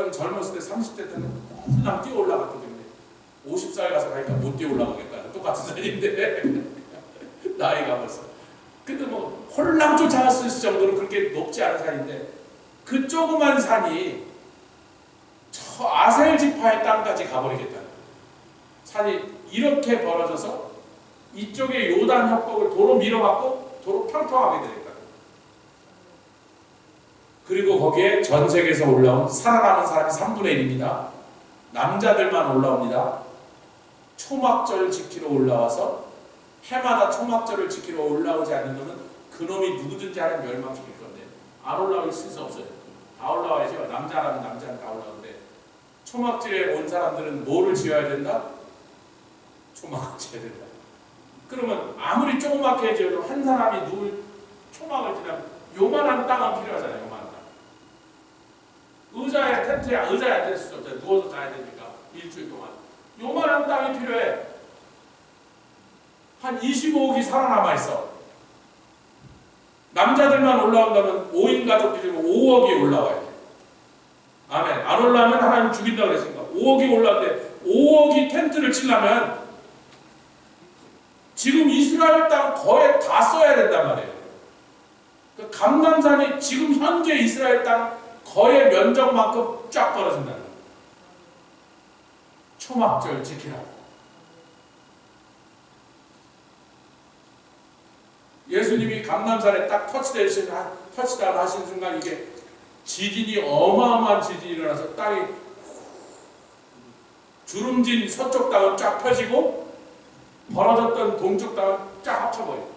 저는 젊었을 때 30대 때는 홀랑 뛰어 올라갔거든요. 50살 가서 가니까 못 뛰어 올라가겠다. 똑같은 산인데 나이가 벌써. 근데 뭐 홀랑 쫓아갔을 정도로 그렇게 높지 않은 산인데 그 조그만 산이 저 아셀 지파의 땅까지 가버리겠다는 거예요. 산이 이렇게 벌어져서 이쪽에 요단 협곡을 도로 밀어갖고 도로 평평하게 되니까. 그리고 거기에 전 세계에서 올라온 살아남은 사람이 3분의 1입니다. 남자들만 올라옵니다. 초막절 지키러 올라와서 해마다 초막절을 지키러 올라오지 않는 놈은 그놈이 누구든지 하나님 멸망시킬 건데 안 올라올 수 없어요. 다 올라와야죠. 남자라면 남자는 다 올라오는데 초막절에 온 사람들은 뭐를 지어야 된다? 초막을 지어야 된다. 그러면 아무리 조그맣게 지어도 한 사람이 누굴 초막을 지나면 요만한 땅은 필요하잖아요. 요만한 땅. 의자에 텐트에 의자에 앉을 수 없잖아요. 누워서 자야 되니까 일주일 동안. 요만한 땅이 필요해. 한 25억이 살아남아 있어. 남자들만 올라온다면 5인 가족들이 5억이 올라와야 돼. 아멘. 안 올라오면 하나님 죽인다고 그랬으니까 5억이 올라왔는데 5억이 텐트를 치려면 지금 이스라엘 땅 거의 다 써야 된단 말이에요. 그 감람산이 지금 현재 이스라엘 땅 거의 면적만큼 쫙 벌어진다는 거예요. 초막절 지키라고. 예수님이 감람산에 딱 터치다운 하신 순간 이게 지진이 어마어마한 지진이 일어나서 땅이 주름진 서쪽 땅은 쫙 펴지고 벌어졌던 동쪽 땅은 쫙 합쳐버려요.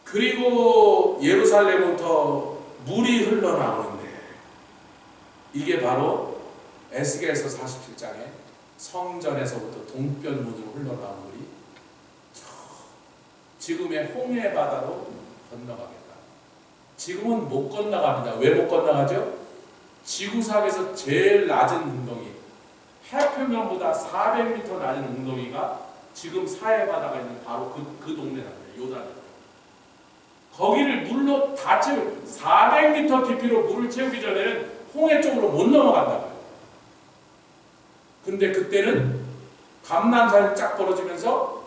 그리고 예루살렘부터 물이 흘러나오는데 이게 바로 에스겔서 47장에 성전에서부터 동편문으로 흘러나온 물이 지금의 홍해 바다로 건너가겠다. 지금은 못 건너갑니다. 왜 못 건너가죠? 지구상에서 제일 낮은 웅덩이, 해표면보다 400m 낮은 웅덩이가 지금 사해 바다가 있는 바로 그 동네랍니다. 요단. 거기를 물로 다 채우 400m 깊이로 물을 채우기 전에는 홍해 쪽으로 못 넘어간다고요. 근데 그때는 감람산이 쫙 벌어지면서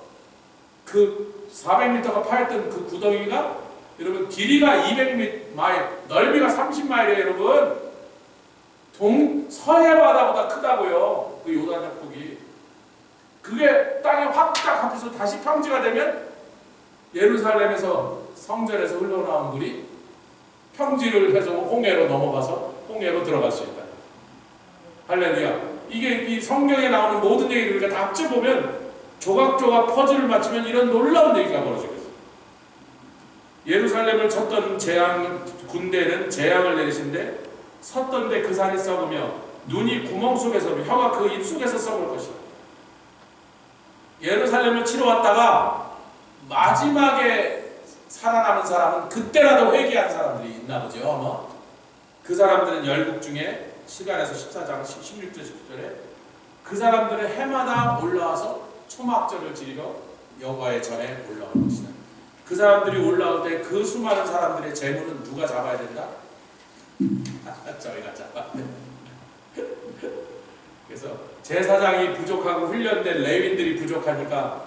그 400m가 파였던 그 구덩이가 여러분 길이가 200마일, 넓이가 30마일이에요, 여러분. 서해 바다보다 크다고요. 그 요단 협곡이. 그게 땅에 확 딱 합해서 다시 평지가 되면 예루살렘에서 성전에서 흘러나온 물이 평지를 해서 홍해로 넘어가서 홍해로 들어갈 수 있다. 할렐루야. 이게 이 성경에 나오는 모든 얘기를 우리가 다 합쳐보면 조각조각 퍼즐을 맞추면 이런 놀라운 얘기가 벌어지겠어요. 예루살렘을 쳤던 군대는 재앙을 내리신데 섰던데 그 산이 썩으며 눈이 구멍 속에서 혀가 그 입 속에서 썩을 것이다. 예루살렘을 치러 왔다가 마지막에 살아남은 사람은 그때라도 회개한 사람들이 있나 보죠. 아마 그 사람들은 열국 중에 시간에서 14장 16절 17절에 그 사람들은 해마다 올라와서 초막절을 지리러 여호와의 전에 올라올 것이다. 그 사람들이 올라올 때 그 수많은 사람들의 재물은 누가 잡아야 된다? 저희가 잡아야 된다. 그래서 제사장이 부족하고 훈련된 레위인들이 부족하니까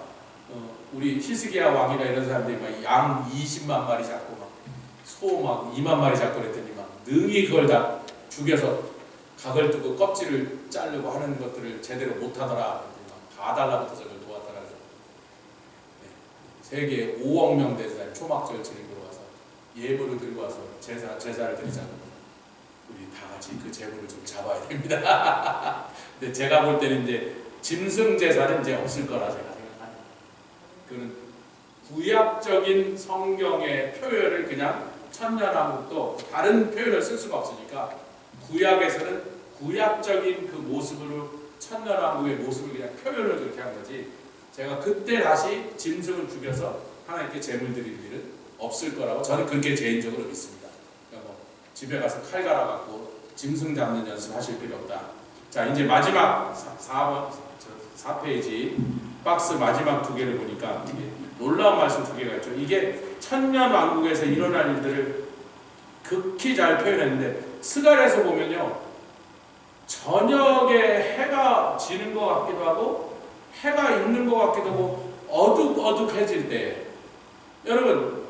우리 히스기야 왕이나 이런 사람들이 막 양 20만 마리 잡고 막 소 막 2만 마리 잡고 그랬더니 막 능히 그걸 다 죽여서 각을 두고 껍질을 자르고 하는 것들을 제대로 못하더라. 다 달라붙어서 그걸 도왔더라. 세계 5억 명 되는 초막절 지내러 와서 예물을 들고 와서 제사를 드리자고 우리 다 같이 그 재물을 좀 잡아야 됩니다. 근데 제가 볼 때는 이제 짐승 제사는 이제 없을 거라 제가 생각합니다. 그는 구약적인 성경의 표현을 그냥 천년왕국도 다른 표현을 쓸 수가 없으니까 구약에서는 구약적인 그 모습으로 천년왕국의 모습을 그냥 표현을 그렇게 한 거지. 제가 그때 다시 짐승을 죽여서 하나님께 제물 드릴 일은 없을 거라고 저는 그렇게 개인적으로 믿습니다. 그러니까 뭐 집에 가서 칼 갈아갖고 짐승 잡는 연습하실 필요 없다. 자, 이제 마지막 4페이지 박스 마지막 두 개를 보니까 놀라운 말씀 두 개가 있죠. 이게 천년왕국에서 일어날 일들을 극히 잘 표현했는데 스갈에서 보면요, 저녁에 해가 지는 것 같기도 하고 해가 있는 것 같기도 하고 어둑어둑해질 때, 여러분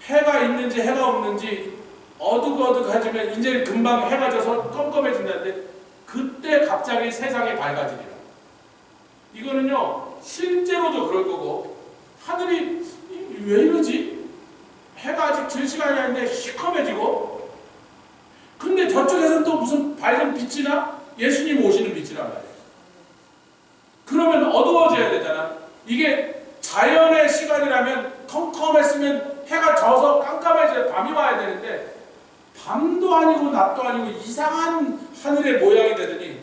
해가 있는지 해가 없는지 어둑어둑해지면 이제 금방 해가 져서 껌껌해진다는데 그때 갑자기 세상이 밝아지리라. 이거는요 실제로도 그럴 거고, 하늘이 왜 이러지? 해가 아직 질 시간이 아닌데 시커매지고, 근데 저쪽에서는 또 무슨 밝은 빛이 나? 예수님 오시는 빛이란 말이에요. 그러면 어두워져야 되잖아. 이게 자연의 시간이라면 컴컴했으면 해가 져서 깜깜해져야 밤이 와야 되는데, 밤도 아니고 낮도 아니고 이상한 하늘의 모양이 되더니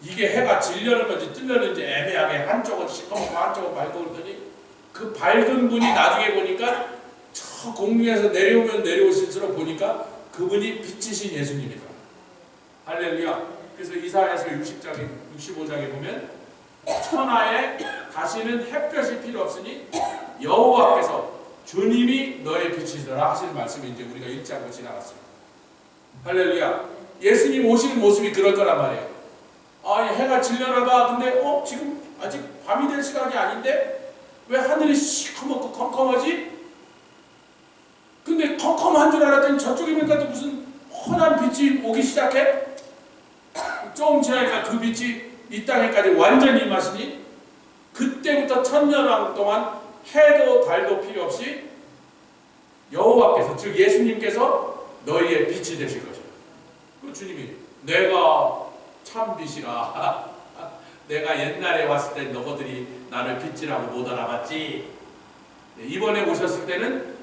이게 해가 지려는 건지 뜨려는지 애매하게 한쪽은 시커멓고 한쪽은 밝고 그러더니 그 밝은 분이 나중에 보니까 저 공중에서 내려오면 내려오실수록 보니까 그분이 빛이신 예수님이다. 할렐루야. 그래서 이사야서 65장에 보면 천하에 다시는 햇볕이 필요 없으니 여호와께서 주님이 너의 빛이더라 하시는 말씀이 이제 우리가 읽지 않고 지나갔습니다. 할렐루야. 예수님 오시는 모습이 그럴 거란 말이에요. 아니 해가 질려나 봐. 근데 지금 아직 밤이 될 시간이 아닌데 왜 하늘이 시커멓고 컴컴하지? 근데 컴컴한 줄 알았더니 저쪽에 보니까 또 무슨 환한 빛이 오기 시작해? 조금 지나니까 그 빛이 이 땅에까지 완전히 임하시니 그때부터 천년왕 동안 해도 달도 필요 없이 여호와께서, 즉 예수님께서 너희의 빛이 되실 것이다. 그 주님이 내가 참 빛이라 내가 옛날에 왔을 때 너희들이 나를 빛이라고 못 알아봤지. 이번에 오셨을 때는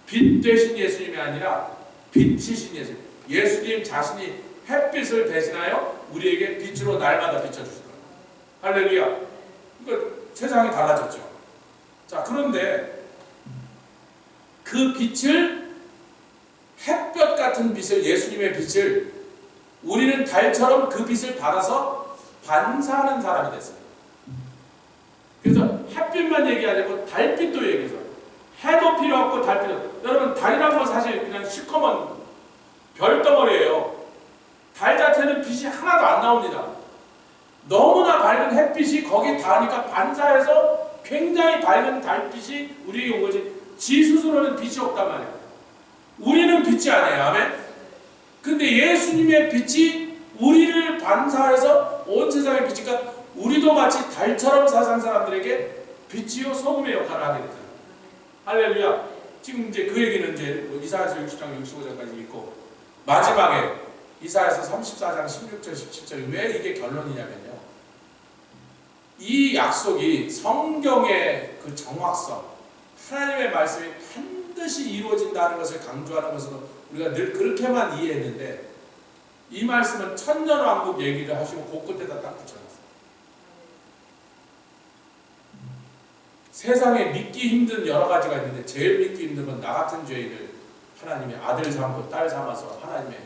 빛 되신 예수님이 아니라 빛이신 예수님, 예수님 자신이 햇빛을 대신하여 우리에게 빛으로 날마다 비춰주실 거예요. 할렐루야. 그러니까 세상이 달라졌죠. 자, 그런데 그 빛을, 햇볕 같은 빛을, 예수님의 빛을 우리는 달처럼 그 빛을 받아서 반사하는 사람이 됐어요. 그래서 햇빛만 얘기하지 않고 달빛도 얘기해서, 해도 필요 없고 달빛도 없고. 여러분 달이란 건 사실 그냥 시커먼 별덩어리예요. 달 자체는 빛이 하나도 안 나옵니다. 너무나 밝은 햇빛이 거기 닿으니까 반사해서 굉장히 밝은 달빛이 우리에게 온 거지, 지 스스로는 빛이 없단 말이에요. 우리는 빛이 아니에요. 아멘. 근데 예수님의 빛이 우리를 반사해서 온 세상에 비치니까 우리도 마치 달처럼 세상 사람들에게 빛이요 소금의 역할을 하게 됐잖아요. 할렐루야. 지금 이제 그 얘기는 이제 이사야서 60장 65장까지 읽고 마지막에 이사야서 34장 16절 17절이 왜 이게 결론이냐면요, 이 약속이 성경의 그 정확성, 하나님의 말씀이 반드시 이루어진다는 것을 강조하는 것으로 우리가 늘 그렇게만 이해했는데, 이 말씀은 천년왕국 얘기를 하시고 곳곳에다 딱 붙여놨어요. 세상에 믿기 힘든 여러 가지가 있는데 제일 믿기 힘든 건 나 같은 죄인을 하나님의 아들 삼고 딸 삼아서 하나님의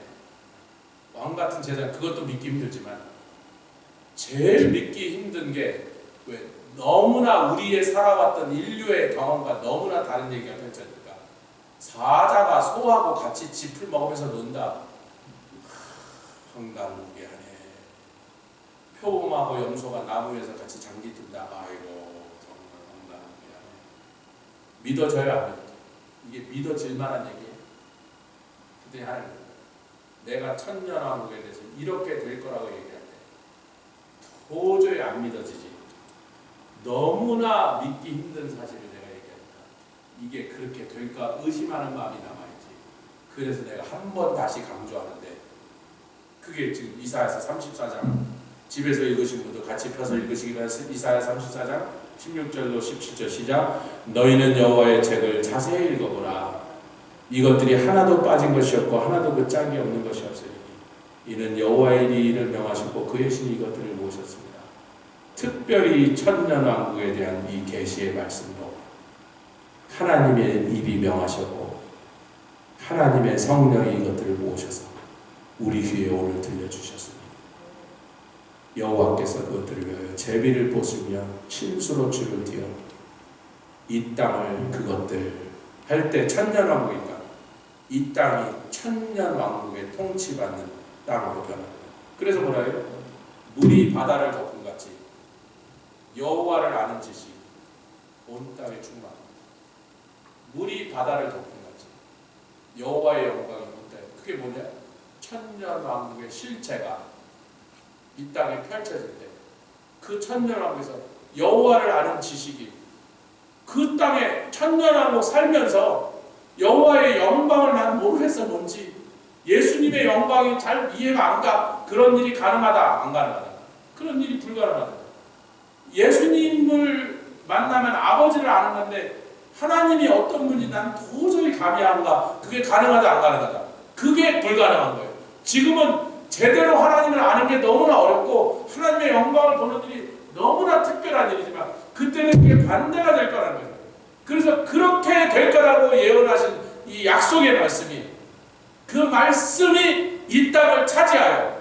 왕 같은 제자, 그것도 믿기 힘들지만 제일 믿기 힘든 게 왜? 너무나 우리의 살아왔던 인류의 경험과 너무나 다른 얘기가 펼쳐지니까 사자가 소하고 같이 짚을 먹으면서 논다. 황당무계하네. 표범하고 염소가 나무 위에서 같이 장기 뜬다. 아이고 정말 황당무계하네. 믿어져요 안 믿어져? 이게 믿어질 만한 얘기예요. 그때 하나님, 내가 천년왕국에 대해서 이렇게 될 거라고 얘기할 때 도저히 안 믿어지지. 너무나 믿기 힘든 사실을 내가 얘기하니까 이게 그렇게 될까 의심하는 마음이 남아있지. 그래서 내가 한 번 다시 강조하는데, 그게 지금 이사야서 34장 집에서 읽으신 분도 같이 펴서 읽으시기 바랍니다. 이사야 34장 16절로 17절 시작. 너희는 여호와의 책을 자세히 읽어보라. 이것들이 하나도 빠진 것이 없고 하나도 그 짝이 없는 것이 없으니 이는 여호와의 일을 명하셨고 그의 신이 이것들을 모으셨습니다. 특별히 천년왕국에 대한 이 계시의 말씀도 하나님의 입이 명하셨고 하나님의 성령이 이것들을 모으셔서 우리 귀에 오늘 들려주셨습니다. 여호와께서 그것들을 위하여 제비를 보시며 침수로 줄을 띄어 이 땅을, 그것들 할 때 천년왕국이니까 이 땅이 천년 왕국의 통치받는 땅으로 변합니다. 그래서 뭐라 해요? 물이 바다를 덮은 같이 여호와를 아는 지식이 온 땅에 충만합니다. 물이 바다를 덮은 같이 여호와의 영광이 온 땅에, 그게 뭐냐? 천년 왕국의 실체가 이 땅에 펼쳐질 때 그 천년 왕국에서 여호와를 아는 지식이 그 땅에 천년 왕국 살면서 여호와의 영광을 난 모르겠어. 뭔지 예수님의 영광이 잘 이해가 안 가. 그런 일이 가능하다 안 가능하다? 그런 일이 불가능하다. 예수님을 만나면 아버지를 아는 건데 하나님이 어떤 분인지 난 도저히 감이 안 가. 그게 가능하다 안 가능하다? 그게 불가능한 거예요. 지금은 제대로 하나님을 아는 게 너무나 어렵고 하나님의 영광을 보는 일이 너무나 특별한 일이지만 그때는 그게 반대가 될 거라는 거예요. 그래서 그렇게 될 거라고 예언하신 이 약속의 말씀이, 그 말씀이 이 땅을 차지하여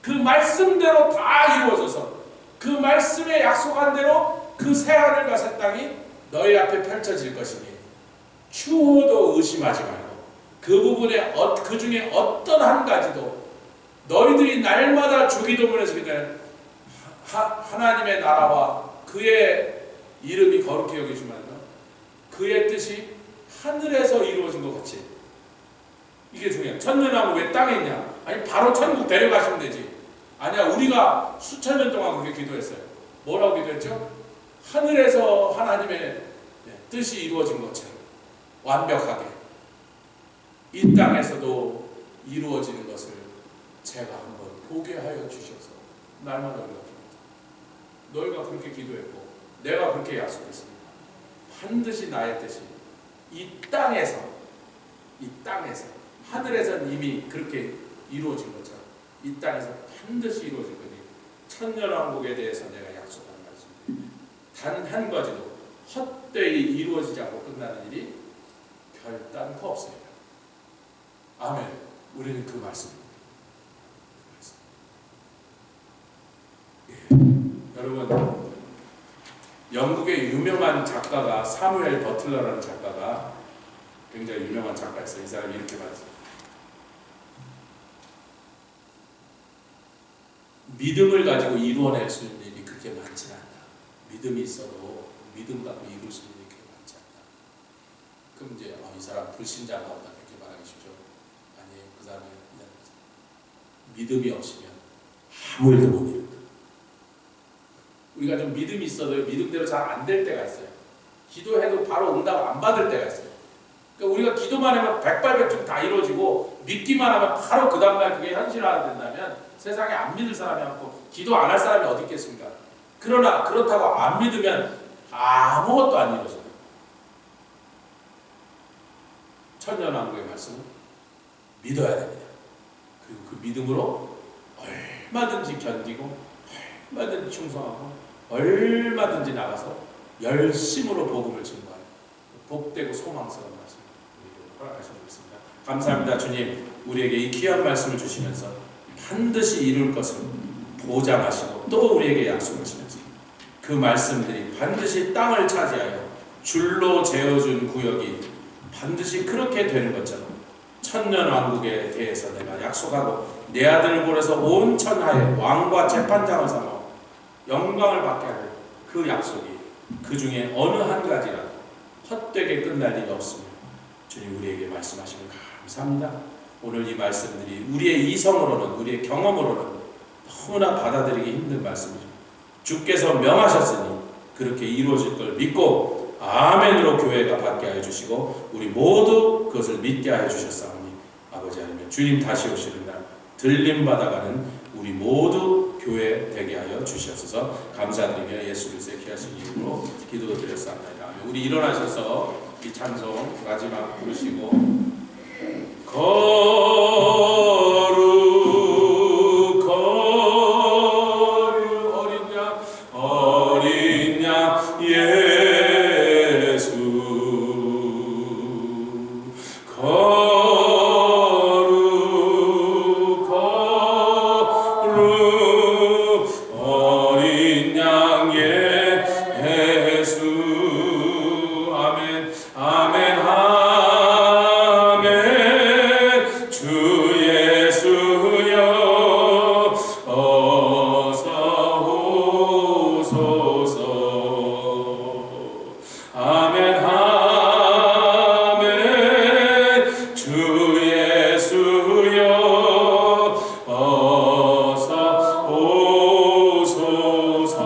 그 말씀대로 다 이루어져서 그 말씀에 약속한 대로 그 새하늘과 새 땅이 너희 앞에 펼쳐질 것이니 추호도 의심하지 말고 그 부분에 그 중에 어떤 한 가지도 너희들이 날마다 주기도문에서 기도하는 하나님의 나라와 그의 이름이 거룩히 여기지만 그의 뜻이 하늘에서 이루어진 것 같이, 이게 중요해요. 천년왕국 왜 땅에 있냐? 아니 바로 천국 데려가시면 되지. 아니야, 우리가 수천 년 동안 그렇게 기도했어요. 뭐라고 기도했죠? 하늘에서 하나님의 뜻이 이루어진 것처럼 완벽하게 이 땅에서도 이루어지는 것을 제가 한번 보게 하여 주셔서 날마다 우리가 기도했다. 너희가 그렇게 기도했고 내가 그렇게 약속했습니다. 반드시 나의 뜻이 이 땅에서 하늘에서는 이미 그렇게 이루어진 것처럼 이 땅에서 반드시 이루어질 거니 천년왕국에 대해서 내가 약속한 말씀 단 한 가지도 헛되이 이루어지지 않고 끝나는 일이 별단코 없습니다. 아멘. 우리는 그 말씀입니다. 여러분, 영국의 유명한 작가가 사무엘 버틀러라는 작가가 굉장히 유명한 작가였어요. 이 사람이 이렇게 말했어요. 믿음을 가지고 이루어낼 수 있는 일이 그렇게 많지는 않다. 믿음이 있어도 믿음 갖고 이룰 수 있는 일이 그렇게 많지 않다. 그럼 이제 이 사람 불신자가 없다 그렇게 말하기 쉽죠. 아니에요. 그 사람이 믿음이 없으면 아무 일도 못 이룬다. 우리가 좀 믿음이 있어도 믿음대로 잘 안 될 때가 있어요. 기도해도 바로 응답 안 받을 때가 있어요. 그러니까 우리가 기도만 하면 백발백중 다 이루어지고 믿기만 하면 바로 그 다음날 그게 현실화 된다면 세상에 안 믿을 사람이 없고 기도 안 할 사람이 어디 있겠습니까? 그러나 그렇다고 안 믿으면 아무것도 안 이루어져요. 천년왕국의 말씀은 믿어야 됩니다. 그리고 그 믿음으로 얼마든지 견디고 얼마든지 충성하고 얼마든지 나가서 열심으로 복음을 증거하는 복되고 소망스러운 말씀을 우리에게 허락하시고 있습니다. 감사합니다. 주님, 우리에게 이 귀한 말씀을 주시면서 반드시 이룰 것을 보장하시고 또 우리에게 약속하시면서 그 말씀들이 반드시 땅을 차지하여 줄로 재어준 구역이 반드시 그렇게 되는 것처럼 천년왕국에 대해서 내가 약속하고 내 아들을 보내서 온 천하에 왕과 재판장을 삼아 영광을 받게 할 그 약속이 그 중에 어느 한 가지라도 헛되게 끝날 일이 없으며 주님 우리에게 말씀하시면 감사합니다. 오늘 이 말씀들이 우리의 이성으로는 우리의 경험으로는 너무나 받아들이기 힘든 말씀이죠. 주께서 명하셨으니 그렇게 이루어질 걸 믿고 아멘으로 교회가 받게 하여 주시고 우리 모두 그것을 믿게 하여 주셨사오니 아버지 하나님, 주님 다시 오시는 날 들림 받아가는 우리 모두 교회 되게 하여 주시옵소서. 감사드리며 예수 그리스도의 귀하신 이름으로 기도드렸사옵나이다. 우리 일어나셔서 이 찬송 마지막 부르시고 거룩 어린 양 예수 어린 양 예수 아멘 아멘 아멘 예수여 어서 오소서. 아멘 아멘. 주 예수여 어서 오소서.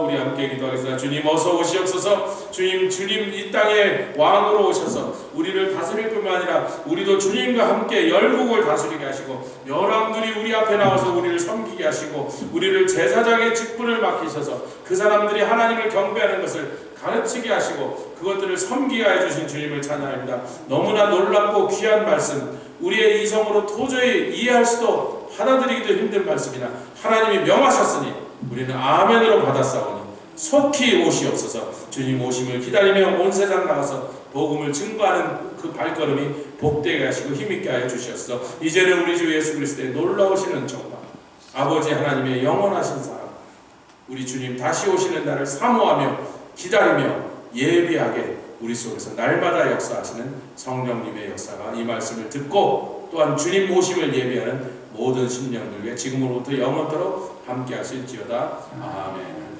우리 함께 기도하겠습니다. 주님 어서 오시옵소서. 주님 이 땅에 왕으로 오셔서 우리를 다스릴 뿐만 아니라 우리도 주님과 함께 열국을 다스리게 하시고 여러분들이 우리 앞에 나와서 우리를 섬기게 하시고 우리를 제사장의 직분을 맡기셔서 그 사람들이 하나님을 경배하는 것을 가르치게 하시고 그것들을 섬기게 해주신 주님을 찬양합니다. 너무나 놀랍고 귀한 말씀, 우리의 이성으로 도저히 이해할 수도 받아들이기도 힘든 말씀이나 하나님이 명하셨으니 우리는 아멘으로 받았사오니 속히 오시옵소서. 주님 오심을 기다리며 온 세상 나가서 복음을 증거하는 그 발걸음이 복되게 하시고 힘있게 하여 주시옵소서. 이제는 우리 주 예수 그리스도의 놀라우신 은총과 아버지 하나님의 영원하신 사랑, 우리 주님 다시 오시는 날을 사모하며 기다리며 예비하게 우리 속에서 날마다 역사하시는 성령님의 역사가 이 말씀을 듣고 또한 주님 오심을 예비하는 모든 심령들 위해 지금으로부터 영원토록 함께 하실지어다. 아멘.